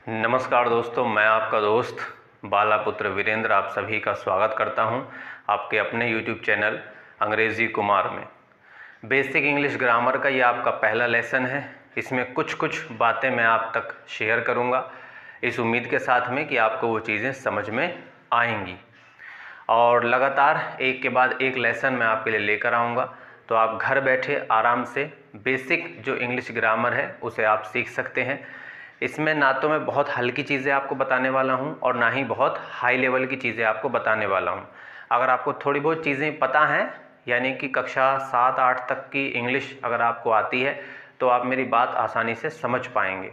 नमस्कार दोस्तों, मैं आपका दोस्त बालापुत्र वीरेंद्र आप सभी का स्वागत करता हूं आपके अपने YouTube चैनल अंग्रेज़ी कुमार में। बेसिक इंग्लिश ग्रामर का ये आपका पहला लेसन है। इसमें कुछ बातें मैं आप तक शेयर करूंगा इस उम्मीद के साथ में कि आपको वो चीज़ें समझ में आएंगी, और लगातार एक के बाद एक लेसन मैं आपके लिए लेकर आऊँगा, तो आप घर बैठे आराम से बेसिक जो इंग्लिश ग्रामर है उसे आप सीख सकते हैं। इसमें ना तो मैं बहुत हल्की चीज़ें आपको बताने वाला हूं और ना ही बहुत हाई लेवल की चीज़ें आपको बताने वाला हूं। अगर आपको थोड़ी बहुत चीज़ें पता हैं, यानी कि कक्षा 7-8 तक की इंग्लिश अगर आपको आती है, तो आप मेरी बात आसानी से समझ पाएंगे।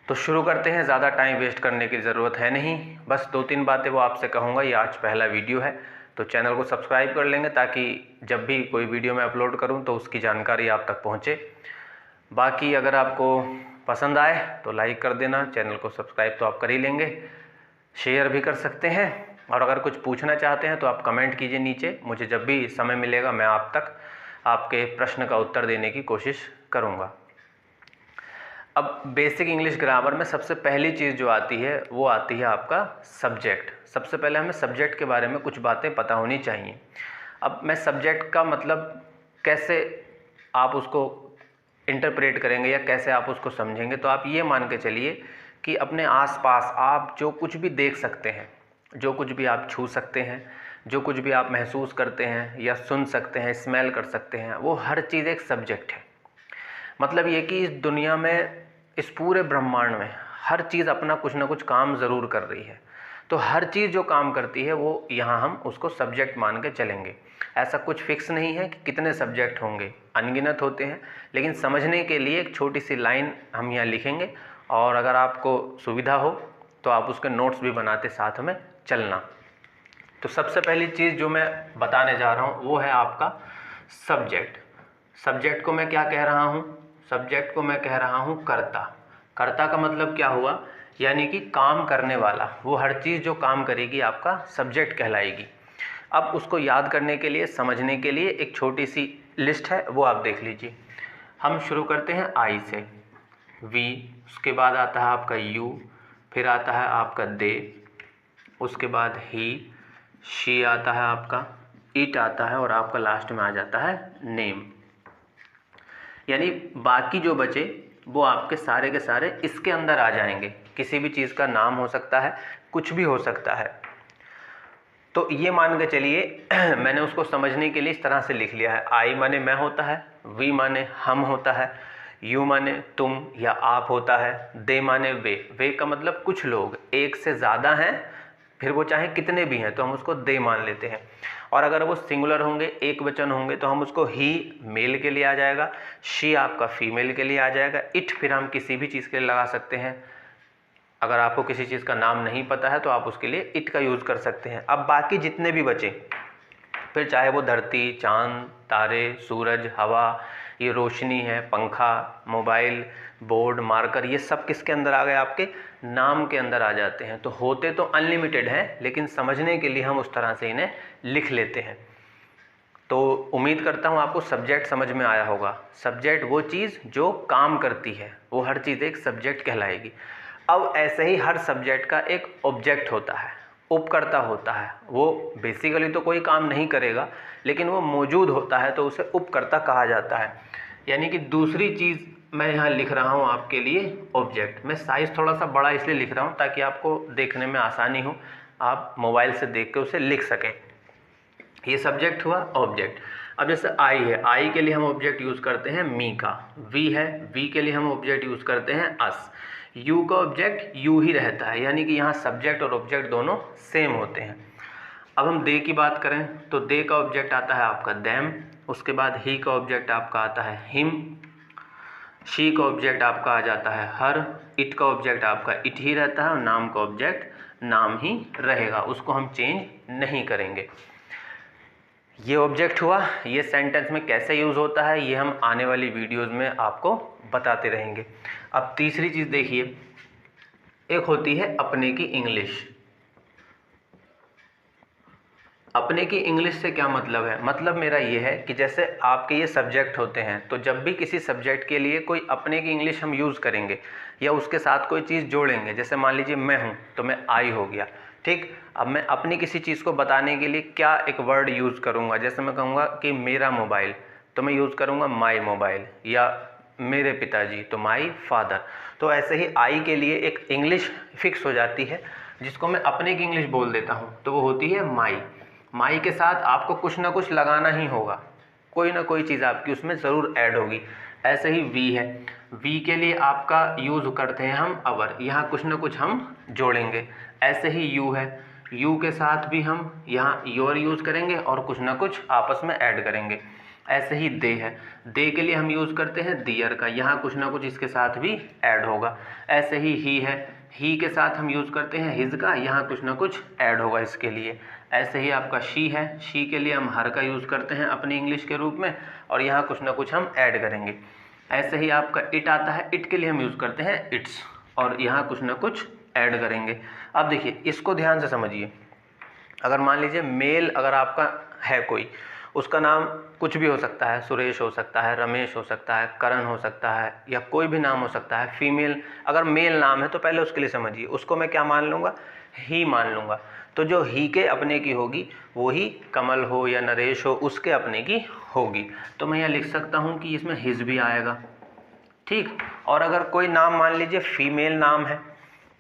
तो शुरू करते हैं, ज़्यादा टाइम वेस्ट करने की ज़रूरत है नहीं। बस 2-3 बातें वो आपसे कहूँगा। ये आज पहला वीडियो है, तो चैनल को सब्सक्राइब कर लेंगे ताकि जब भी कोई वीडियो मैं अपलोड करूँ तो उसकी जानकारी आप तक पहुँचे। बाकी अगर आपको पसंद आए तो लाइक कर देना, चैनल को सब्सक्राइब तो आप कर ही लेंगे, शेयर भी कर सकते हैं, और अगर कुछ पूछना चाहते हैं तो आप कमेंट कीजिए नीचे। मुझे जब भी समय मिलेगा मैं आप तक आपके प्रश्न का उत्तर देने की कोशिश करूँगा। अब बेसिक इंग्लिश ग्रामर में सबसे पहली चीज़ जो आती है वो आती है आपका सब्जेक्ट। सबसे पहले हमें सब्जेक्ट के बारे में कुछ बातें पता होनी चाहिए। अब मैं सब्जेक्ट का मतलब कैसे आप उसको इंटरप्रेट करेंगे या कैसे आप उसको समझेंगे, तो आप ये मान के चलिए कि अपने आसपास आप जो कुछ भी देख सकते हैं, जो कुछ भी आप छू सकते हैं, जो कुछ भी आप महसूस करते हैं या सुन सकते हैं, स्मेल कर सकते हैं, वो हर चीज़ एक सब्जेक्ट है। मतलब ये कि इस दुनिया में, इस पूरे ब्रह्मांड में हर चीज़ अपना कुछ ना कुछ काम ज़रूर कर रही है। तो हर चीज़ जो काम करती है वो यहाँ हम उसको सब्जेक्ट मान के चलेंगे। ऐसा कुछ फिक्स नहीं है कि कितने सब्जेक्ट होंगे, अनगिनत होते हैं, लेकिन समझने के लिए एक छोटी सी लाइन हम यहाँ लिखेंगे, और अगर आपको सुविधा हो तो आप उसके नोट्स भी बनाते साथ में चलना। तो सबसे पहली चीज़ जो मैं बताने जा रहा हूँ वो है आपका सब्जेक्ट। सब्जेक्ट को मैं क्या कह रहा हूँ? सब्जेक्ट को मैं कह रहा हूँ कर्ता। कर्ता का मतलब क्या हुआ? यानी कि काम करने वाला। वो हर चीज़ जो काम करेगी आपका सब्जेक्ट कहलाएगी। अब उसको याद करने के लिए, समझने के लिए एक छोटी सी लिस्ट है, वो आप देख लीजिए। हम शुरू करते हैं आई से। वी, उसके बाद आता है आपका यू, फिर आता है आपका दे, उसके बाद ही, शी आता है आपका, इट आता है, और आपका लास्ट में आ जाता है नेम। यानी बाकी जो बचे वो आपके सारे के सारे इसके अंदर आ जाएंगे। किसी भी चीज़ का नाम हो सकता है, कुछ भी हो सकता है। तो ये मान के चलिए मैंने उसको समझने के लिए इस तरह से लिख लिया है। आई माने मैं होता है, वी माने हम होता है, यू माने तुम या आप होता है, दे माने वे। वे का मतलब कुछ लोग, एक से ज़्यादा हैं, फिर वो चाहे कितने भी हैं तो हम उसको दे मान लेते हैं। और अगर वो सिंगुलर होंगे, एक वचन होंगे, तो हम उसको ही मेल के लिए आ जाएगा, शी आपका फीमेल के लिए आ जाएगा, इट फिर हम किसी भी चीज़ के लिए लगा सकते हैं। अगर आपको किसी चीज़ का नाम नहीं पता है तो आप उसके लिए इट का यूज़ कर सकते हैं। अब बाकी जितने भी बचे, फिर चाहे वो धरती, चांद, तारे, सूरज, हवा, ये रोशनी है, पंखा, मोबाइल, बोर्ड, मार्कर, ये सब किसके अंदर आ गए? आपके नाम के अंदर आ जाते हैं। तो होते तो अनलिमिटेड हैं, लेकिन समझने के लिए हम उस तरह से इन्हें लिख लेते हैं। तो उम्मीद करता हूँ आपको सब्जेक्ट समझ में आया होगा। सब्जेक्ट वो चीज़ जो काम करती है, वो हर चीज़ एक सब्जेक्ट कहलाएगी। अब ऐसे ही हर सब्जेक्ट का एक ऑब्जेक्ट होता है, उपकर्ता होता है। वो बेसिकली तो कोई काम नहीं करेगा, लेकिन वो मौजूद होता है तो उसे उपकर्ता कहा जाता है। यानी कि दूसरी चीज़ मैं यहाँ लिख रहा हूँ आपके लिए ऑब्जेक्ट। मैं साइज़ थोड़ा सा बड़ा इसलिए लिख रहा हूँ ताकि आपको देखने में आसानी हो, आप मोबाइल से देख के उसे लिख सकें। ये सब्जेक्ट हुआ, ऑब्जेक्ट। अब जैसे आई है, आई के लिए हम ऑब्जेक्ट यूज़ करते हैं मी का। वी है, वी के लिए हम ऑब्जेक्ट यूज़ करते हैं अस। यू का ऑब्जेक्ट यू ही रहता है, यानी कि यहाँ सब्जेक्ट और ऑब्जेक्ट दोनों सेम होते हैं। अब हम दे की बात करें तो दे का ऑब्जेक्ट आता है आपका देम, उसके बाद ही का ऑब्जेक्ट आपका आता है हिम, शी का ऑब्जेक्ट आपका आ जाता है हर, इट का ऑब्जेक्ट आपका इट ही रहता है, और नाम का ऑब्जेक्ट नाम ही रहेगा, उसको हम चेंज नहीं करेंगे। ये ऑब्जेक्ट हुआ। ये सेंटेंस में कैसे यूज़ होता है ये हम आने वाली वीडियोस में आपको बताते रहेंगे। अब तीसरी चीज़ देखिए, एक होती है अपने की इंग्लिश। अपने की इंग्लिश से क्या मतलब है? मतलब मेरा ये है कि जैसे आपके ये सब्जेक्ट होते हैं, तो जब भी किसी सब्जेक्ट के लिए कोई अपने की इंग्लिश हम यूज़ करेंगे या उसके साथ कोई चीज़ जोड़ेंगे, जैसे मान लीजिए मैं हूँ तो मैं आई हो गया, ठीक। अब मैं अपनी किसी चीज़ को बताने के लिए क्या एक वर्ड यूज़ करूँगा, जैसे मैं कहूँगा कि मेरा मोबाइल, तो मैं यूज़ करूँगा माई मोबाइल, या मेरे पिताजी तो माई फादर। तो ऐसे ही आई के लिए एक इंग्लिश फिक्स हो जाती है जिसको मैं अपने की इंग्लिश बोल देता हूँ, तो वो होती है माई। माई के साथ आपको कुछ ना कुछ लगाना ही होगा, कोई ना कोई चीज़ आपकी उसमें ज़रूर ऐड होगी। ऐसे ही वी है, वी के लिए आपका यूज़ करते हैं हम अवर, यहाँ कुछ ना कुछ हम जोड़ेंगे। ऐसे ही यू है, यू के साथ भी हम यहाँ योर यूज़ करेंगे और कुछ ना कुछ आपस में ऐड करेंगे। ऐसे ही दे है, दे के लिए हम यूज़ करते हैं दियर का, यहाँ कुछ ना कुछ इसके साथ भी ऐड होगा। ऐसे ही है, ही के साथ हम यूज़ करते हैं हिज का, यहाँ कुछ ना कुछ ऐड होगा इसके लिए। ऐसे ही आपका शी है, शी के लिए हम हर का यूज़ करते हैं अपनी इंग्लिश के रूप में, और यहाँ कुछ ना कुछ हम ऐड करेंगे। ऐसे ही आपका इट आता है, इट के लिए हम यूज़ करते हैं इट्स, और यहाँ कुछ ना कुछ ऐड करेंगे। अब देखिए इसको ध्यान से समझिए, अगर मान लीजिए मेल अगर आपका है कोई, उसका नाम कुछ भी हो सकता है, सुरेश हो सकता है, रमेश हो सकता है, करण हो सकता है, या कोई भी नाम हो सकता है। फीमेल अगर मेल नाम है तो पहले उसके लिए समझिए, उसको मैं क्या मान लूँगा, ही मान लूँगा। तो जो ही के अपने की होगी वही कमल हो या नरेश हो उसके अपने की होगी। तो मैं यहाँ लिख सकता हूँ कि इसमें हिज भी आएगा, ठीक। और अगर कोई नाम मान लीजिए फीमेल नाम है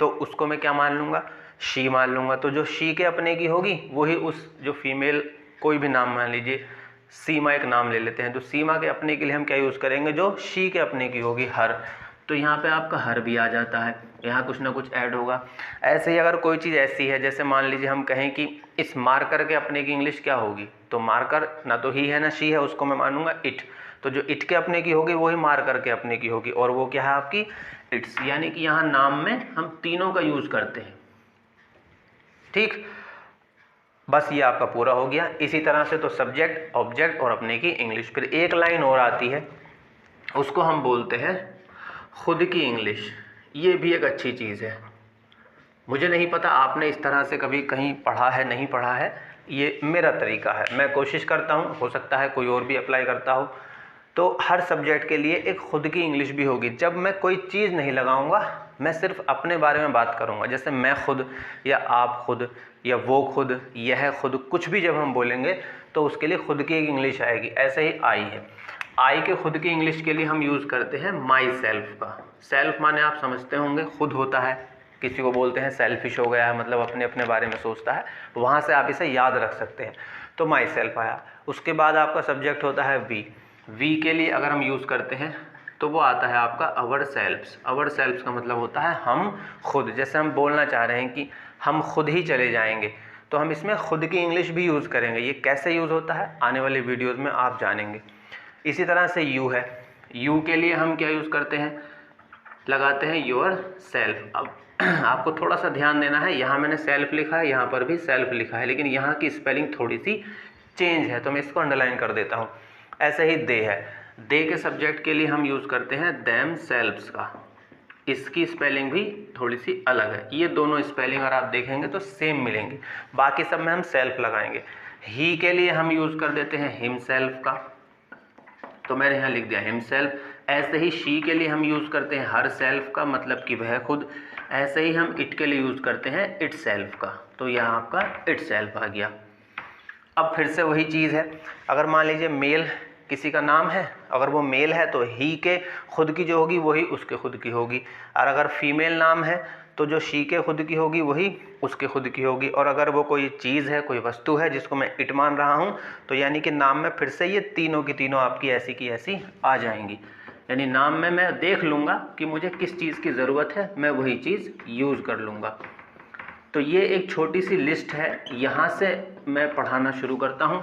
तो उसको मैं क्या मान लूँगा, शी मान लूँगा। तो जो शी के अपने की होगी वही उस जो फीमेल कोई भी नाम मान लीजिए सीमा एक नाम ले लेते हैं, तो सीमा के अपने के लिए हम क्या यूज़ करेंगे, जो शी के अपने की होगी हर। तो यहाँ पे आपका हर भी आ जाता है, यहाँ कुछ ना कुछ ऐड होगा। ऐसे ही अगर कोई चीज़ ऐसी है, जैसे मान लीजिए हम कहें कि इस मार्कर के अपने की इंग्लिश क्या होगी, तो मार्कर ना तो ही है ना शी है, उसको मैं मानूंगा इट। तो जो इट के अपने की होगी वही मार्कर के अपने की होगी, और वो क्या है आपकी इट्स। यानी कि यहाँ नाम में हम तीनों का यूज़ करते हैं, ठीक। बस ये आपका पूरा हो गया। इसी तरह से तो सब्जेक्ट, ऑब्जेक्ट और अपने की इंग्लिश। फिर एक लाइन और आती है, उसको हम बोलते हैं खुद की इंग्लिश। ये भी एक अच्छी चीज़ है। मुझे नहीं पता आपने इस तरह से कभी कहीं पढ़ा है नहीं पढ़ा है, ये मेरा तरीका है, मैं कोशिश करता हूँ, हो सकता है कोई और भी अप्लाई करता हो। तो हर सब्जेक्ट के लिए एक खुद की इंग्लिश भी होगी। जब मैं कोई चीज़ नहीं लगाऊंगा, मैं सिर्फ अपने बारे में बात करूंगा, जैसे मैं खुद या आप खुद या वो खुद, यह खुद, कुछ भी जब हम बोलेंगे तो उसके लिए खुद की एक इंग्लिश आएगी। ऐसे ही आई है, आई के खुद की इंग्लिश के लिए हम यूज़ करते हैं माई सेल्फ का। सेल्फ माने आप समझते होंगे खुद होता है, किसी को बोलते हैं सेल्फिश हो गया है, मतलब अपने अपने बारे में सोचता है, वहाँ से आप इसे याद रख सकते हैं। तो माई सेल्फ आया। उसके बाद आपका सब्जेक्ट होता है वी। वी के लिए अगर हम यूज़ करते हैं तो वो आता है आपका अवर सेल्फ्स। अवर सेल्फ्स का मतलब होता है हम खुद। जैसे हम बोलना चाह रहे हैं कि हम खुद ही चले जाएंगे, तो हम इसमें खुद की इंग्लिश भी यूज़ करेंगे। ये कैसे यूज़ होता है आने वाली वीडियोज़ में आप जानेंगे। इसी तरह से यू है, यू के लिए हम क्या यूज़ करते हैं, लगाते हैं योर सेल्फ। अब आपको थोड़ा सा ध्यान देना है, यहाँ मैंने सेल्फ लिखा है, यहाँ पर भी सेल्फ लिखा है, लेकिन यहाँ की स्पेलिंग थोड़ी सी चेंज है, तो मैं इसको अंडरलाइन कर देता हूँ। ऐसे ही दे है, दे के सब्जेक्ट के लिए हम यूज़ करते हैं देम सेल्व्स का। इसकी स्पेलिंग भी थोड़ी सी अलग है, ये दोनों स्पेलिंग अगर आप देखेंगे तो सेम मिलेंगे, बाकी सब में हम सेल्फ लगाएंगे। ही के लिए हम यूज़ कर देते हैं हिमसेल्फ का, तो मैंने यहाँ लिख दिया हिमसेल्फ। ऐसे ही शी के लिए हम यूज़ करते हैं हर सेल्फ का, मतलब कि वह खुद। ऐसे ही हम इट के लिए यूज़ करते हैं इट सेल्फ का, तो यहाँ आपका इट सेल्फ आ गया। अब फिर से वही चीज़ है, अगर मान लीजिए मेल किसी का नाम है, अगर वो मेल है तो ही के खुद की जो होगी वही उसके खुद की होगी, और अगर फीमेल नाम है तो जो शी के खुद की होगी वही उसके खुद की होगी। और अगर वो कोई चीज़ है, कोई वस्तु है जिसको मैं इट मान रहा हूँ, तो यानी कि नाम में फिर से ये तीनों की तीनों आपकी ऐसी की ऐसी आ जाएंगी। यानी नाम में मैं देख लूँगा कि मुझे किस चीज़ की ज़रूरत है, मैं वही चीज़ यूज़ कर लूँगा। तो ये एक छोटी सी लिस्ट है, यहाँ से मैं पढ़ाना शुरू करता हूँ।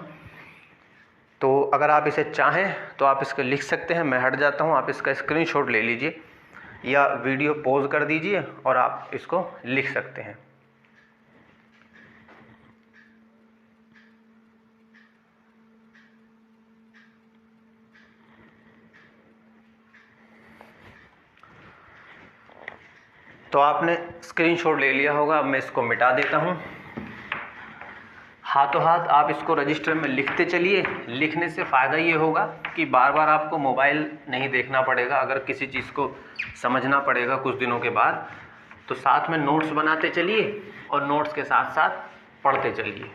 तो अगर आप इसे चाहें तो आप इसको लिख सकते हैं, मैं हट जाता हूँ, आप इसका स्क्रीनशॉट ले लीजिए या वीडियो पॉज कर दीजिए और आप इसको लिख सकते हैं। तो आपने स्क्रीनशॉट ले लिया होगा, अब मैं इसको मिटा देता हूँ। हाथों हाथ आप इसको रजिस्टर में लिखते चलिए। लिखने से फ़ायदा ये होगा कि बार बार आपको मोबाइल नहीं देखना पड़ेगा। अगर किसी चीज़ को समझना पड़ेगा कुछ दिनों के बाद, तो साथ में नोट्स बनाते चलिए और नोट्स के साथ साथ पढ़ते चलिए।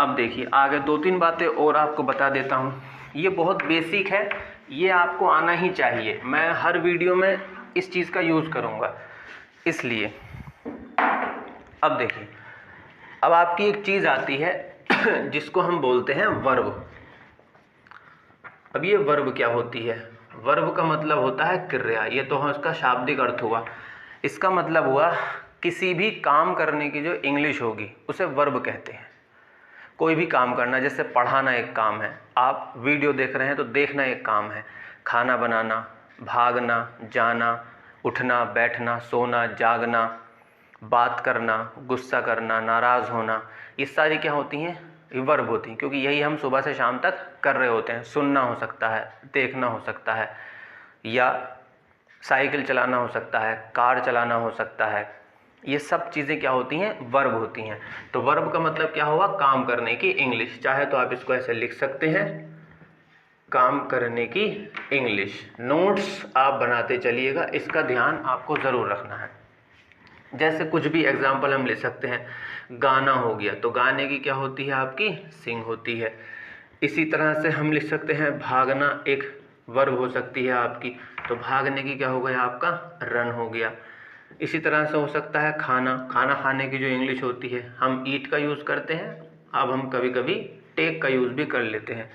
अब देखिए आगे 2-3 बातें और आपको बता देता हूँ। ये बहुत बेसिक है, ये आपको आना ही चाहिए। मैं हर वीडियो में इस चीज़ का यूज़ करूँगा इसलिए। अब देखिए, अब आपकी एक चीज़ आती है जिसको हम बोलते हैं वर्ब। अब ये वर्ब क्या होती है? वर्ब का मतलब होता है क्रिया। ये तो इसका शाब्दिक अर्थ हुआ। इसका मतलब हुआ किसी भी काम करने की जो इंग्लिश होगी उसे वर्ब कहते हैं। कोई भी काम करना, जैसे पढ़ाना एक काम है, आप वीडियो देख रहे हैं तो देखना एक काम है, खाना बनाना, भागना, जाना, उठना, बैठना, सोना, जागना, बात करना, गुस्सा करना, नाराज़ होना, ये सारी क्या होती हैं? ये वर्ब होती हैं, क्योंकि यही हम सुबह से शाम तक कर रहे होते हैं। सुनना हो सकता है, देखना हो सकता है, या साइकिल चलाना हो सकता है, कार चलाना हो सकता है। ये सब चीज़ें क्या होती हैं? वर्ब होती हैं। तो वर्ब का मतलब क्या हुआ? काम करने की इंग्लिश। चाहे तो आप इसको ऐसे लिख सकते हैं, काम करने की इंग्लिश। नोट्स आप बनाते चलिएगा, इसका ध्यान आपको ज़रूर रखना है। जैसे कुछ भी एग्जाम्पल हम ले सकते हैं, गाना हो गया तो गाने की क्या होती है आपकी? सिंग होती है। इसी तरह से हम लिख सकते हैं भागना, एक वर्ब हो सकती है आपकी, तो भागने की क्या हो गया आपका? रन हो गया। इसी तरह से हो सकता है खाना, खाना खाने की जो इंग्लिश होती है, हम ईट का यूज़ करते हैं, अब हम कभी कभी टेक का यूज़ भी कर लेते हैं।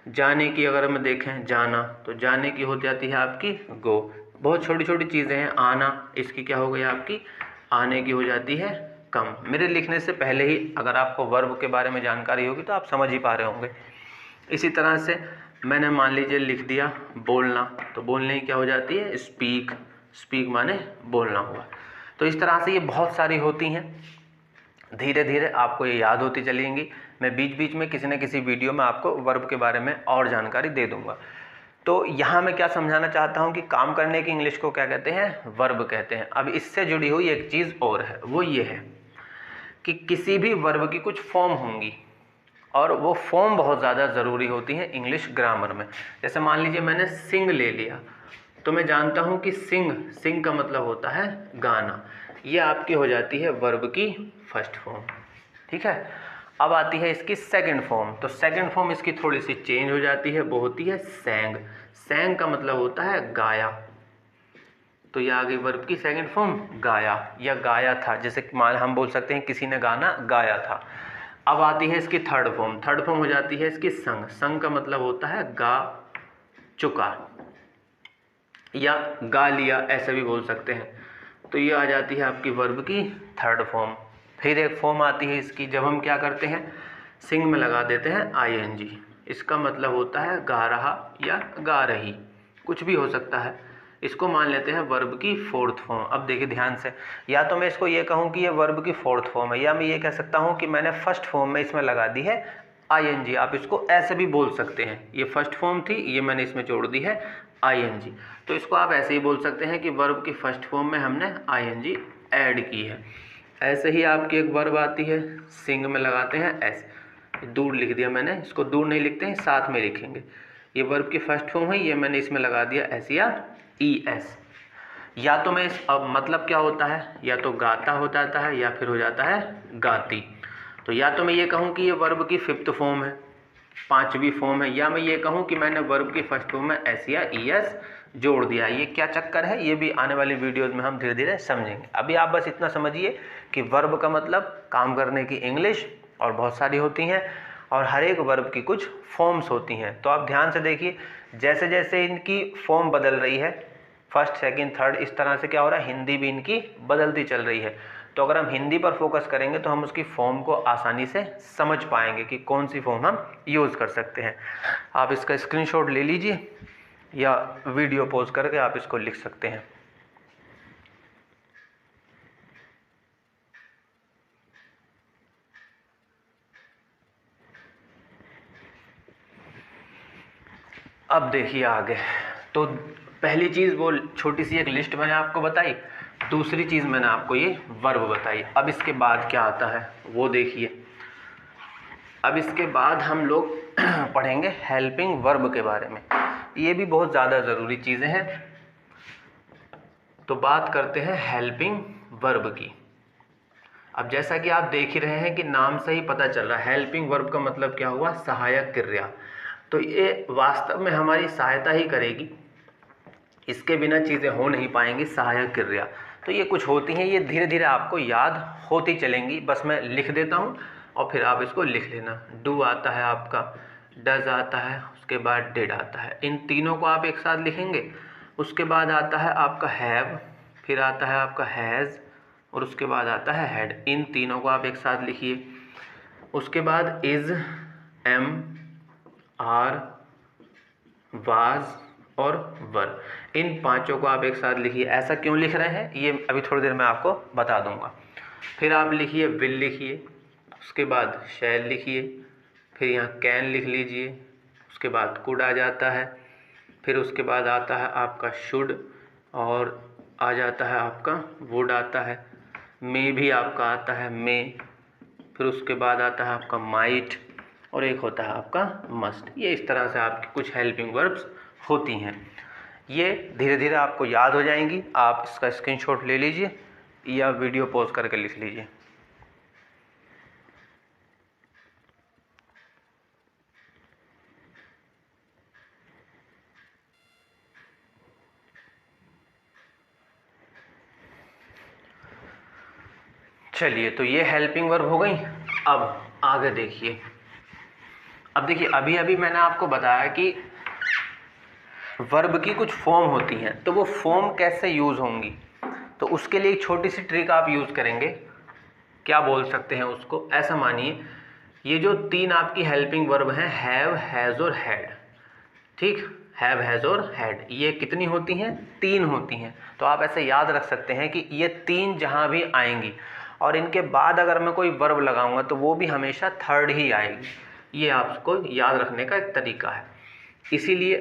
जाने की अगर हम देखें, जाना, तो जाने की हो जाती है आपकी गो। बहुत छोटी छोटी चीज़ें हैं। आना, इसकी क्या हो गई आपकी? आने की हो जाती है कम। मेरे लिखने से पहले ही अगर आपको वर्ब के बारे में जानकारी होगी तो आप समझ ही पा रहे होंगे। इसी तरह से मैंने मान लीजिए लिख दिया बोलना, तो बोलने की क्या हो जाती है? स्पीक। स्पीक माने बोलना हुआ। तो इस तरह से ये बहुत सारी होती हैं। धीरे धीरे आपको ये याद होती चलेंगी। मैं बीच बीच में किसी न किसी वीडियो में आपको वर्ब के बारे में और जानकारी दे दूंगा। तो यहाँ मैं क्या समझाना चाहता हूँ कि काम करने की इंग्लिश को क्या कहते हैं? वर्ब कहते हैं। अब इससे जुड़ी हुई एक चीज़ और है, वो ये है कि किसी भी वर्ब की कुछ फॉर्म होंगी, और वो फॉर्म बहुत ज़्यादा ज़रूरी होती हैं इंग्लिश ग्रामर में। जैसे मान लीजिए मैंने सिंग ले लिया, तो मैं जानता हूँ कि सिंग का मतलब होता है गाना। ये आपकी हो जाती है वर्ब की फर्स्ट फॉर्म। ठीक है। अब आती है इसकी सेकंड फॉर्म। तो सेकंड फॉर्म इसकी थोड़ी सी चेंज हो जाती है, वो होती है सैंग। सैंग का मतलब होता है गाया। तो ये आ गई वर्ब की सेकंड फॉर्म, गाया या गाया था। जैसे मान हम बोल सकते हैं किसी ने गाना गाया था। अब आती है इसकी थर्ड फॉर्म। थर्ड फॉर्म हो जाती है इसकी संग। संग का मतलब होता है गा चुका या गा लिया, ऐसे भी बोल सकते हैं। तो ये आ जाती है आपकी वर्ब की थर्ड फॉर्म। फिर एक फॉर्म आती है इसकी, जब हम क्या करते हैं, सिंग में लगा देते हैं आईएनजी। इसका मतलब होता है गा रहा या गा रही, कुछ भी हो सकता है। इसको मान लेते हैं वर्ब की फोर्थ फॉर्म। अब देखिए ध्यान से, या तो मैं इसको ये कहूँ कि ये वर्ब की फोर्थ फॉर्म है, या मैं ये कह सकता हूँ कि मैंने फर्स्ट फॉर्म में इसमें लगा दी है आईएनजी। आप इसको ऐसे भी बोल सकते हैं, ये फर्स्ट फॉर्म थी, ये मैंने इसमें जोड़ दी है आईएनजी। तो इसको आप ऐसे ही बोल सकते हैं कि वर्ब की फर्स्ट फॉर्म में हमने आईएनजी ऐड की है। ऐसे ही आपकी एक वर्ब आती है, सिंग में लगाते हैं एस। दूर लिख दिया मैंने, इसको दूर नहीं लिखते हैं, साथ में लिखेंगे। ये वर्ब की फर्स्ट फॉर्म है, ये मैंने इसमें लगा दिया एस या ई एस। या तो मैं अब मतलब क्या होता है, या तो गाता हो जाता है या फिर हो जाता है गाती। तो या तो मैं ये कहूँ कि ये वर्ब की फिफ्थ फॉर्म है, पांचवी फॉर्म है, या मैं ये कहूँ कि मैंने वर्ब की फर्स्ट फॉर्म में एस या ई एस जोड़ दिया। ये क्या चक्कर है, ये भी आने वाली वीडियोस में हम धीरे धीरे समझेंगे। अभी आप बस इतना समझिए कि वर्ब का मतलब काम करने की इंग्लिश, और बहुत सारी होती हैं, और हर एक वर्ब की कुछ फॉर्म्स होती हैं। तो आप ध्यान से देखिए, जैसे जैसे इनकी फॉर्म बदल रही है, फर्स्ट सेकंड थर्ड, इस तरह से क्या हो रहा है, हिंदी भी इनकी बदलती चल रही है। तो अगर हम हिंदी पर फोकस करेंगे तो हम उसकी फॉर्म को आसानी से समझ पाएंगे कि कौन सी फॉर्म हम यूज़ कर सकते हैं। आप इसका स्क्रीनशॉट ले लीजिए या वीडियो पॉज करके आप इसको लिख सकते हैं। अब देखिए आगे, तो पहली चीज़ वो छोटी सी एक लिस्ट मैंने आपको बताई, दूसरी चीज़ मैंने आपको ये वर्ब बताई। अब इसके बाद क्या आता है वो देखिए। अब इसके बाद हम लोग पढ़ेंगे हेल्पिंग वर्ब के बारे में। ये भी बहुत ज़्यादा ज़रूरी चीज़ें हैं। तो बात करते हैं हेल्पिंग वर्ब की। अब जैसा कि आप देख ही रहे हैं कि नाम से ही पता चल रहा है, हेल्पिंग वर्ब का मतलब क्या हुआ, सहायक क्रिया। तो ये वास्तव में हमारी सहायता ही करेगी, इसके बिना चीज़ें हो नहीं पाएंगी, सहायक क्रिया। तो ये कुछ होती हैं, ये धीरे धीरे आपको याद होती चलेंगी। बस मैं लिख देता हूँ और फिर आप इसको लिख लेना। डू आता है आपका, डज आता है, उसके बाद डिड आता है। इन तीनों को आप एक साथ लिखेंगे। उसके बाद आता है आपका हैव, फिर आता है आपका हैज़, और उसके बाद आता है हैड। इन तीनों को आप एक साथ लिखिए। उसके बाद इज़, एम, आर, वाज और वर, इन पांचों को आप एक साथ लिखिए। ऐसा क्यों लिख रहे हैं ये अभी थोड़ी देर में आपको बता दूंगा। फिर आप लिखिए विल लिखिए, उसके बाद शैल लिखिए, फिर यहाँ कैन लिख लीजिए, उसके बाद कुड आ जाता है, फिर उसके बाद आता है आपका शुड, और आ जाता है आपका वुड आता है, मे भी आपका आता है मे, फिर उसके बाद आता है आपका माइट, और एक होता है आपका मस्ट। ये इस तरह से आपकी कुछ हेल्पिंग वर्ब्स होती हैं। ये धीरे धीरे आपको याद हो जाएंगी। आप इसका स्क्रीनशॉट ले लीजिए या वीडियो पॉज करके लिख लीजिए। चलिए, तो ये हेल्पिंग वर्ब हो गई। अब आगे देखिए। अब देखिए, अभी अभी मैंने आपको बताया कि वर्ब की कुछ फॉर्म होती हैं, तो वो फॉर्म कैसे यूज़ होंगी, तो उसके लिए एक छोटी सी ट्रिक आप यूज़ करेंगे। क्या बोल सकते हैं उसको, ऐसा मानिए ये जो तीन आपकी हेल्पिंग वर्ब हैं, हैव, हैज़ और हैड, ठीक, हैव, हैज़ और हैड, ये कितनी होती हैं, तीन होती हैं। तो आप ऐसे याद रख सकते हैं कि ये तीन जहाँ भी आएंगी और इनके बाद अगर मैं कोई वर्ब लगाऊंगा तो वो भी हमेशा थर्ड ही आएगी। ये आपको याद रखने का एक तरीका है। इसीलिए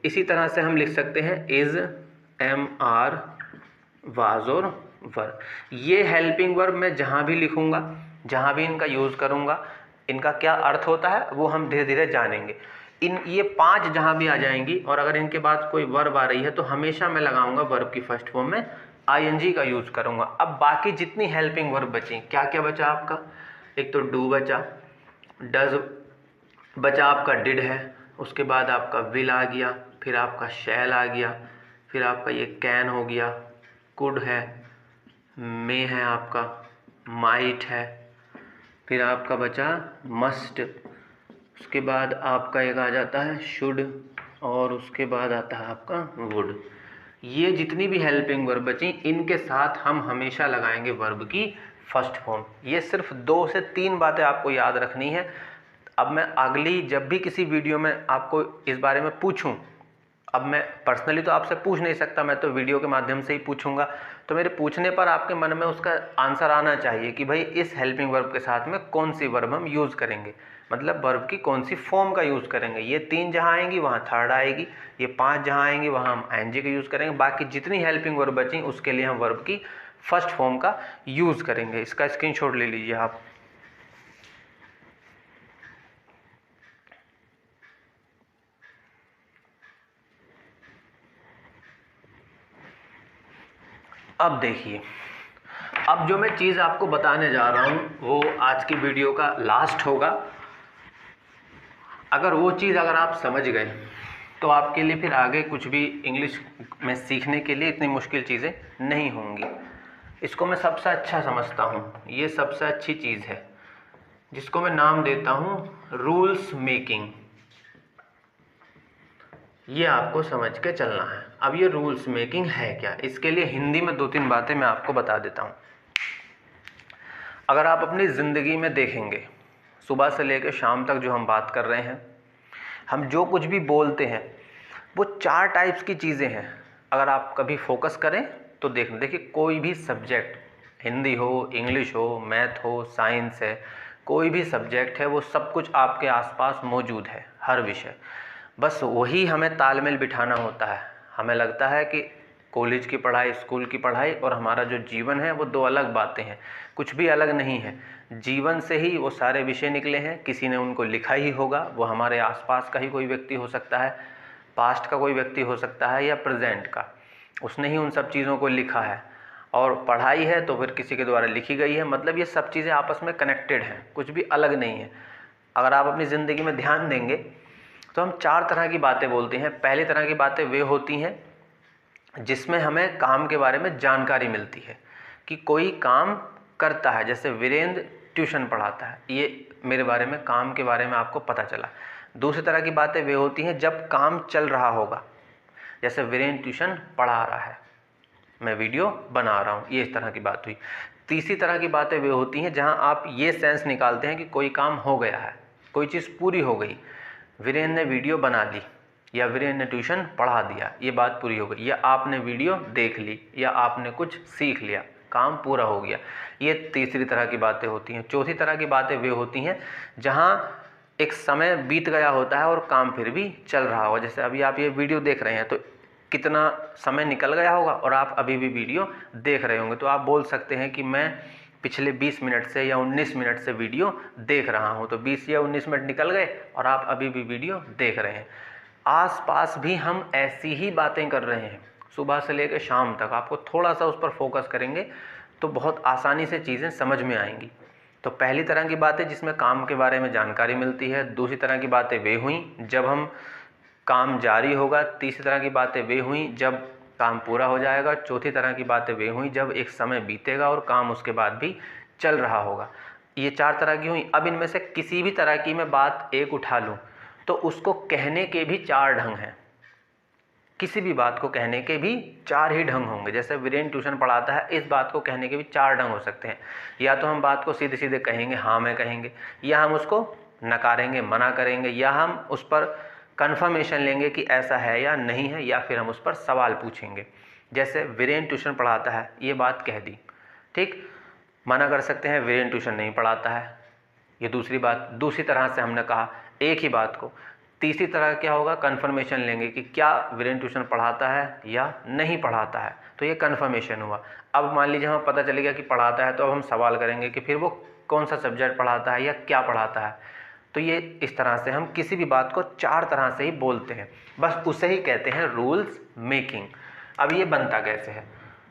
इसी तरह से हम लिख सकते हैं इज, एम, आर, वाज और वर। ये हेल्पिंग वर्ब मैं जहाँ भी लिखूंगा, जहाँ भी इनका यूज़ करूंगा, इनका क्या अर्थ होता है वो हम धीरे धीरे जानेंगे। ये पांच जहाँ भी आ जाएंगी और अगर इनके बाद कोई वर्ब आ रही है तो हमेशा मैं लगाऊंगा वर्ब की फर्स्ट फॉर्म में आईएनजी का यूज़ करूंगा। अब बाकी जितनी हेल्पिंग वर्ब बची, क्या क्या बचा आपका, एक तो डू बचा, डज बचा, आपका डिड है, उसके बाद आपका विल आ गया, फिर आपका शैल आ गया, फिर आपका ये कैन हो गया, कुड है, मे है आपका, माइट है, फिर आपका बचा मस्ट, उसके बाद आपका एक आ जाता है शुड, और उसके बाद आता है आपका वुड। ये जितनी भी हेल्पिंग वर्ब बची इनके साथ हम हमेशा लगाएंगे वर्ब की फर्स्ट फॉर्म। ये सिर्फ 2 से 3 बातें आपको याद रखनी है। अब मैं अगली जब भी किसी वीडियो में आपको इस बारे में पूछूं, अब मैं पर्सनली तो आपसे पूछ नहीं सकता, मैं तो वीडियो के माध्यम से ही पूछूंगा, तो मेरे पूछने पर आपके मन में उसका आंसर आना चाहिए कि भाई इस हेल्पिंग वर्ब के साथ में कौन सी वर्ब हम यूज़ करेंगे, मतलब वर्ब की कौन सी फॉर्म का यूज़ करेंगे। ये 3 जहाँ आएंगी वहाँ थर्ड आएगी, ये 5 जहाँ आएंगी वहाँ हम आईएनजी का यूज़ करेंगे, बाकी जितनी हेल्पिंग वर्ब बची उसके लिए हम वर्ब की फर्स्ट फॉर्म का यूज़ करेंगे। इसका स्क्रीनशॉट ले लीजिए आप। अब देखिए, अब जो मैं चीज़ आपको बताने जा रहा हूँ वो आज की वीडियो का लास्ट होगा। अगर वो चीज़ अगर आप समझ गए तो आपके लिए फिर आगे कुछ भी इंग्लिश में सीखने के लिए इतनी मुश्किल चीज़ें नहीं होंगी। इसको मैं सबसे अच्छा समझता हूँ, ये सबसे अच्छी चीज़ है जिसको मैं नाम देता हूँ रूल्स मेकिंग। ये आपको समझ के चलना है। अब ये रूल्स मेकिंग है क्या, इसके लिए हिंदी में 2-3 बातें मैं आपको बता देता हूँ। अगर आप अपनी ज़िंदगी में देखेंगे, सुबह से लेकर शाम तक जो हम बात कर रहे हैं, हम जो कुछ भी बोलते हैं वो 4 टाइप्स की चीज़ें हैं। अगर आप कभी फोकस करें तो देखिए कोई भी सब्जेक्ट, हिंदी हो, इंग्लिश हो, मैथ हो, साइंस है, कोई भी सब्जेक्ट है, वो सब कुछ आपके आसपास मौजूद है, हर विषय। बस वही हमें तालमेल बिठाना होता है। हमें लगता है कि कॉलेज की पढ़ाई, स्कूल की पढ़ाई और हमारा जो जीवन है वो दो अलग बातें हैं, कुछ भी अलग नहीं है। जीवन से ही वो सारे विषय निकले हैं, किसी ने उनको लिखा ही होगा, वो हमारे आसपास का ही कोई व्यक्ति हो सकता है, पास्ट का कोई व्यक्ति हो सकता है या प्रेजेंट का, उसने ही उन सब चीज़ों को लिखा है। और पढ़ाई है तो फिर किसी के द्वारा लिखी गई है, मतलब ये सब चीज़ें आपस में कनेक्टेड हैं, कुछ भी अलग नहीं है। अगर आप अपनी ज़िंदगी में ध्यान देंगे तो हम 4 तरह की बातें बोलते हैं। पहली तरह की बातें वे होती हैं जिसमें हमें काम के बारे में जानकारी मिलती है कि कोई काम करता है, जैसे वीरेंद्र ट्यूशन पढ़ाता है, ये मेरे बारे में, काम के बारे में आपको पता चला। दूसरी तरह की बातें वे होती हैं जब काम चल रहा होगा, जैसे वीरेंद्र ट्यूशन पढ़ा रहा है, मैं वीडियो बना रहा हूँ, ये इस तरह की बात हुई। तीसरी तरह की बातें वे होती हैं जहाँ आप ये सेंस निकालते हैं कि कोई काम हो गया है, कोई चीज़ पूरी हो गई, वीरेंद्र ने वीडियो बना ली या वीरेंद्र ने ट्यूशन पढ़ा दिया, ये बात पूरी हो गई, या आपने वीडियो देख ली या आपने कुछ सीख लिया, काम पूरा हो गया। ये तीसरी तरह की बातें होती हैं। चौथी तरह की बातें वे होती हैं जहाँ एक समय बीत गया होता है और काम फिर भी चल रहा होगा, जैसे अभी आप ये वीडियो देख रहे हैं तो कितना समय निकल गया होगा और आप अभी भी वीडियो देख रहे होंगे, तो आप बोल सकते हैं कि मैं पिछले 20 मिनट से या 19 मिनट से वीडियो देख रहा हूं। तो 20 या 19 मिनट निकल गए और आप अभी भी वीडियो देख रहे हैं। आसपास भी हम ऐसी ही बातें कर रहे हैं सुबह से लेकर शाम तक। आपको थोड़ा सा उस पर फोकस करेंगे तो बहुत आसानी से चीज़ें समझ में आएंगी। तो पहली तरह की बातें जिसमें काम के बारे में जानकारी मिलती है। दूसरी तरह की बातें वे हुई जब हम काम जारी होगा। तीसरी तरह की बातें वे हुई जब काम पूरा हो जाएगा। चौथी तरह की बातें वे हुई जब एक समय बीतेगा और काम उसके बाद भी चल रहा होगा। ये 4 तरह की हुई। अब इनमें से किसी भी तरह की मैं बात एक उठा लूँ तो उसको कहने के भी 4 ढंग हैं। किसी भी बात को कहने के भी 4 ही ढंग होंगे। जैसे वीरेंद्र ट्यूशन पढ़ाता है, इस बात को कहने के भी 4 ढंग हो सकते हैं। या तो हम बात को सीधे सीधे कहेंगे, हाँ मैं कहेंगे, या हम उसको नकारेंगे, मना करेंगे, या हम उस पर कन्फर्मेशन लेंगे कि ऐसा है या नहीं है, या फिर हम उस पर सवाल पूछेंगे। जैसे वीरेंद्र ट्यूशन पढ़ाता है, ये बात कह दी, ठीक। मना कर सकते हैं, वीरेंद्र ट्यूशन नहीं पढ़ाता है, ये दूसरी बात। दूसरी तरह से हमने कहा एक ही बात को। तीसरी तरह क्या होगा, कन्फर्मेशन लेंगे कि क्या वीरेंद्र ट्यूशन पढ़ाता है या नहीं पढ़ाता है, तो ये कन्फर्मेशन हुआ। अब मान लीजिए हमें पता चलेगा कि पढ़ाता है, तो अब हम सवाल करेंगे कि फिर वो कौन सा सब्जेक्ट पढ़ाता है या क्या पढ़ाता है। तो ये इस तरह से हम किसी भी बात को 4 तरह से ही बोलते हैं, बस उसे ही कहते हैं रूल्स मेकिंग। अब ये बनता कैसे है,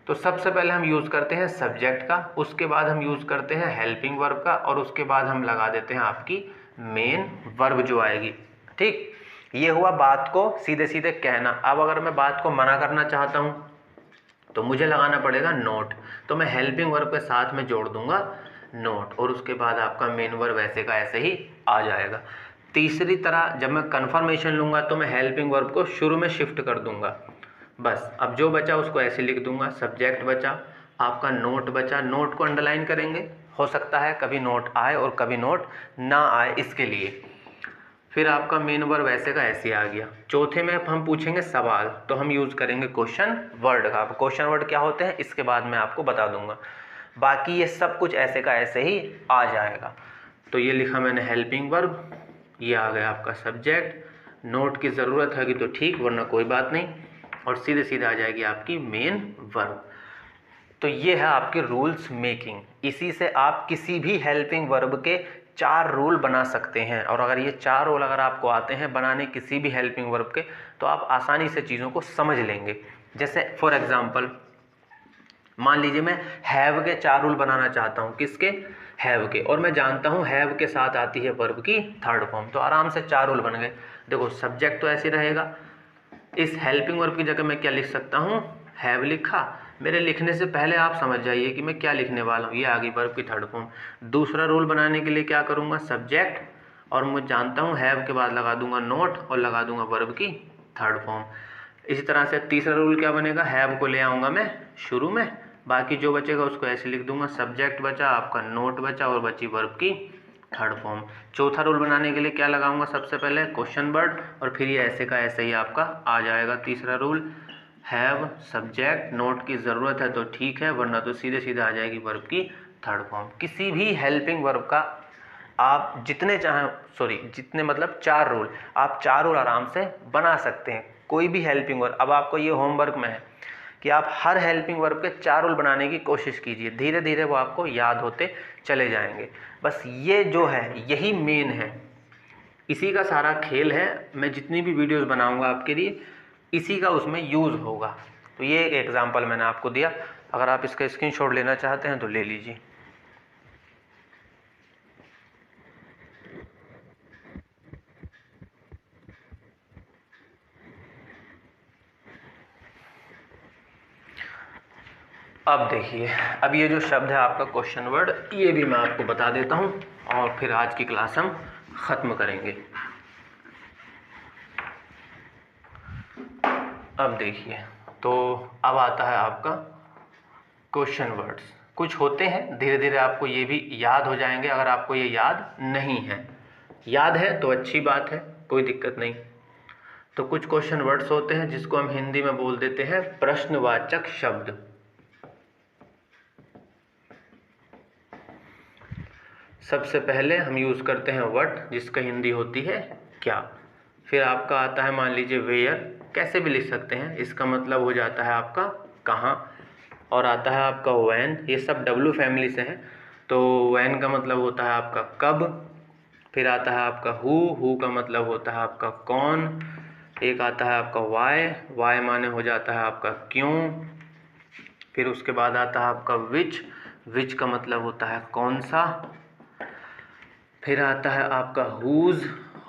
तो सबसे पहले हम यूज़ करते हैं सब्जेक्ट का, उसके बाद हम यूज़ करते हैं हेल्पिंग वर्ब का, और उसके बाद हम लगा देते हैं आपकी मेन वर्ब जो आएगी, ठीक। ये हुआ बात को सीधे सीधे कहना। अब अगर मैं बात को मना करना चाहता हूँ तो मुझे लगाना पड़ेगा नोट, तो मैं हेल्पिंग वर्ब के साथ में जोड़ दूंगा नोट, और उसके बाद आपका मेन वर्ब ऐसे का ऐसे ही आ जाएगा। तीसरी तरह जब मैं कन्फर्मेशन लूँगा तो मैं हेल्पिंग वर्ब को शुरू में शिफ्ट कर दूंगा, बस। अब जो बचा उसको ऐसे लिख दूंगा, सब्जेक्ट बचा, आपका नोट बचा। नोट को अंडरलाइन करेंगे, हो सकता है कभी नोट आए और कभी नोट ना आए, इसके लिए। फिर आपका मेन वर्ब ऐसे का ऐसे आ गया। चौथे में हम पूछेंगे सवाल, तो हम यूज़ करेंगे क्वेश्चन वर्ड का। अब क्वेश्चन वर्ड क्या होते हैं इसके बाद मैं आपको बता दूंगा। बाकी ये सब कुछ ऐसे का ऐसे ही आ जाएगा। तो ये लिखा मैंने हेल्पिंग वर्ब, ये आ गया आपका सब्जेक्ट। नोट की ज़रूरत है कि तो ठीक, वरना कोई बात नहीं, और सीधे सीधे आ जाएगी आपकी मेन वर्ब। तो ये है आपके रूल्स मेकिंग। इसी से आप किसी भी हेल्पिंग वर्ब के 4 रूल बना सकते हैं, और अगर ये 4 रूल अगर आपको आते हैं बनाने किसी भी हेल्पिंग वर्ब के, तो आप आसानी से चीज़ों को समझ लेंगे। जैसे फॉर एग्जांपल मान लीजिए मैं हैव के 4 रूल बनाना चाहता हूँ, किसके, हैव के, और मैं जानता हूँ हैव के साथ आती है वर्ब की 3rd फॉर्म, तो आराम से 4 रूल बन गए। देखो सब्जेक्ट तो ऐसे रहेगा, इस हेल्पिंग वर्ब की जगह मैं क्या लिख सकता हूँ, हैव लिखा। मेरे लिखने से पहले आप समझ जाइए कि मैं क्या लिखने वाला हूँ, ये आ गई वर्ब की 3rd फॉर्म। दूसरा रूल बनाने के लिए क्या करूँगा, सब्जेक्ट, और मैं जानता हूँ हैव के बाद लगा दूंगा नोट और लगा दूंगा वर्ब की 3rd फॉर्म। इसी तरह से तीसरा रूल क्या बनेगा, हैव को ले आऊँगा मैं शुरू में, बाकी जो बचेगा उसको ऐसे लिख दूंगा, सब्जेक्ट बचा, आपका नोट बचा, और बची वर्ब की 3rd फॉर्म। चौथा रूल बनाने के लिए क्या लगाऊंगा, सबसे पहले क्वेश्चन वर्ड, और फिर ये ऐसे का ऐसे ही आपका आ जाएगा तीसरा रूल, हैव सब्जेक्ट, नोट की ज़रूरत है तो ठीक है, वरना तो सीधे सीधे आ जाएगी वर्ब की 3rd फॉर्म। किसी भी हेल्पिंग वर्ब का आप जितने चाहें, जितने मतलब 4 रूल, आप 4 रूल आराम से बना सकते हैं, कोई भी हेल्पिंग वर्ब। अब आपको ये होमवर्क में है कि आप हर हेल्पिंग वर्ब के 4 रूल बनाने की कोशिश कीजिए, धीरे धीरे वो आपको याद होते चले जाएंगे। बस ये जो है यही मेन है, इसी का सारा खेल है। मैं जितनी भी वीडियोस बनाऊंगा आपके लिए इसी का उसमें यूज़ होगा। तो ये एक एग्जांपल मैंने आपको दिया, अगर आप इसका स्क्रीनशॉट लेना चाहते हैं तो ले लीजिए। अब देखिए, अब ये जो शब्द है आपका क्वेश्चन वर्ड, ये भी मैं आपको बता देता हूँ और फिर आज की क्लास हम ख़त्म करेंगे। अब देखिए, तो अब आता है आपका क्वेश्चन वर्ड्स। कुछ होते हैं, धीरे धीरे आपको ये भी याद हो जाएंगे। अगर आपको ये याद नहीं है, याद है तो अच्छी बात है, कोई दिक्कत नहीं। तो कुछ क्वेश्चन वर्ड्स होते हैं जिसको हम हिंदी में बोल देते हैं प्रश्नवाचक शब्द। सबसे पहले हम यूज़ करते हैं व्हाट, जिसका हिंदी होती है क्या। फिर आपका आता है मान लीजिए वेयर, कैसे भी लिख सकते हैं, इसका मतलब हो जाता है आपका कहाँ। और आता है आपका व्हेन, ये सब डब्लू फैमिली से है, तो व्हेन का मतलब होता है आपका कब। फिर आता है आपका हु का मतलब होता है आपका कौन। एक आता है आपका वाई माने हो जाता है आपका क्यों। फिर उसके बाद आता है आपका विच का मतलब होता है कौन सा। फिर आता है आपका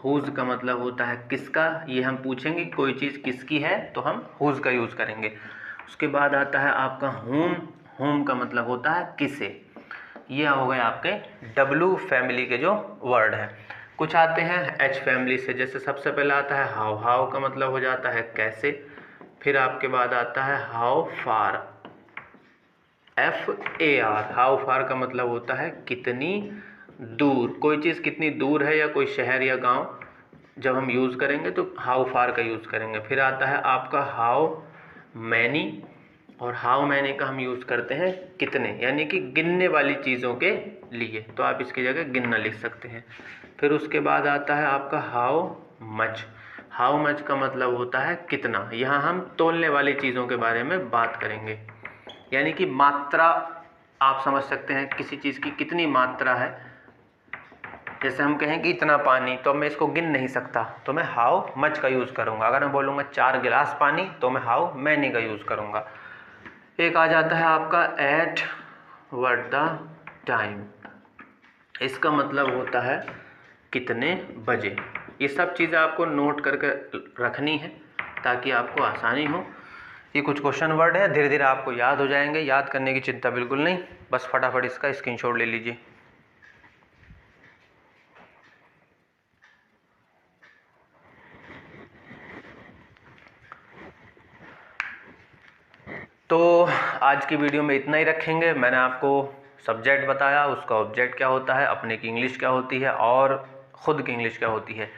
हुज का मतलब होता है किसका। ये हम पूछेंगे कोई चीज़ किसकी है तो हम हुज का यूज़ करेंगे। उसके बाद आता है आपका होम का मतलब होता है किसे। ये हो गए आपके डब्लू फैमिली के जो वर्ड हैं। कुछ आते हैं एच फैमिली से, जैसे सबसे पहले आता है हाउ का मतलब हो जाता है कैसे। फिर आपके बाद आता है how far, FAR, how far का मतलब होता है कितनी दूर। कोई चीज़ कितनी दूर है या कोई शहर या गांव, जब हम यूज़ करेंगे तो हाउ फार का यूज़ करेंगे। फिर आता है आपका हाउ मैनी, और हाउ मैनी का हम यूज़ करते हैं कितने, यानी कि गिनने वाली चीज़ों के लिए, तो आप इसकी जगह गिनना लिख सकते हैं। फिर उसके बाद आता है आपका हाउ मच का मतलब होता है कितना। यहाँ हम तोलने वाली चीज़ों के बारे में बात करेंगे, यानी कि मात्रा आप समझ सकते हैं किसी चीज़ की कितनी मात्रा है। जैसे हम कहें कि इतना पानी, तो मैं इसको गिन नहीं सकता, तो मैं हाउ मच का यूज़ करूँगा। अगर मैं बोलूँगा 4 गिलास पानी, तो मैं हाउ मैनी का यूज़ करूँगा। एक आ जाता है आपका एट व्हाट द टाइम, इसका मतलब होता है कितने बजे। ये सब चीज़ें आपको नोट करके रखनी है ताकि आपको आसानी हो। ये कुछ क्वेश्चन वर्ड है, धीरे धीरे आपको याद हो जाएंगे, याद करने की चिंता बिल्कुल नहीं, बस फटाफट इसका स्क्रीनशॉट ले लीजिए। तो आज की वीडियो में इतना ही रखेंगे। मैंने आपको सब्जेक्ट बताया, उसका ऑब्जेक्ट क्या होता है, अपने की इंग्लिश क्या होती है और ख़ुद की इंग्लिश क्या होती है,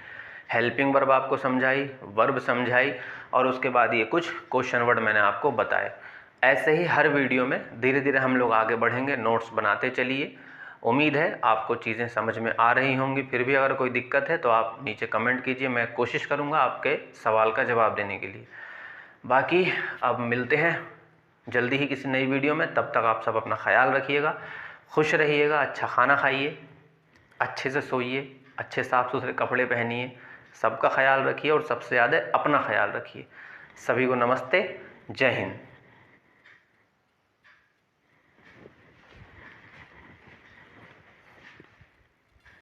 हेल्पिंग वर्ब आपको समझाई, वर्ब समझाई, और उसके बाद ये कुछ क्वेश्चन वर्ड मैंने आपको बताए। ऐसे ही हर वीडियो में धीरे धीरे हम लोग आगे बढ़ेंगे, नोट्स बनाते चलिए। उम्मीद है आपको चीज़ें समझ में आ रही होंगी। फिर भी अगर कोई दिक्कत है तो आप नीचे कमेंट कीजिए, मैं कोशिश करूँगा आपके सवाल का जवाब देने के लिए। बाकी अब मिलते हैं जल्दी ही किसी नई वीडियो में, तब तक आप सब अपना ख्याल रखिएगा, खुश रहिएगा, अच्छा खाना खाइए, अच्छे से सोइए, अच्छे साफ़ सुथरे कपड़े पहनिए, सबका ख्याल रखिए और सबसे ज़्यादा अपना ख्याल रखिए। सभी को नमस्ते, जय हिंद।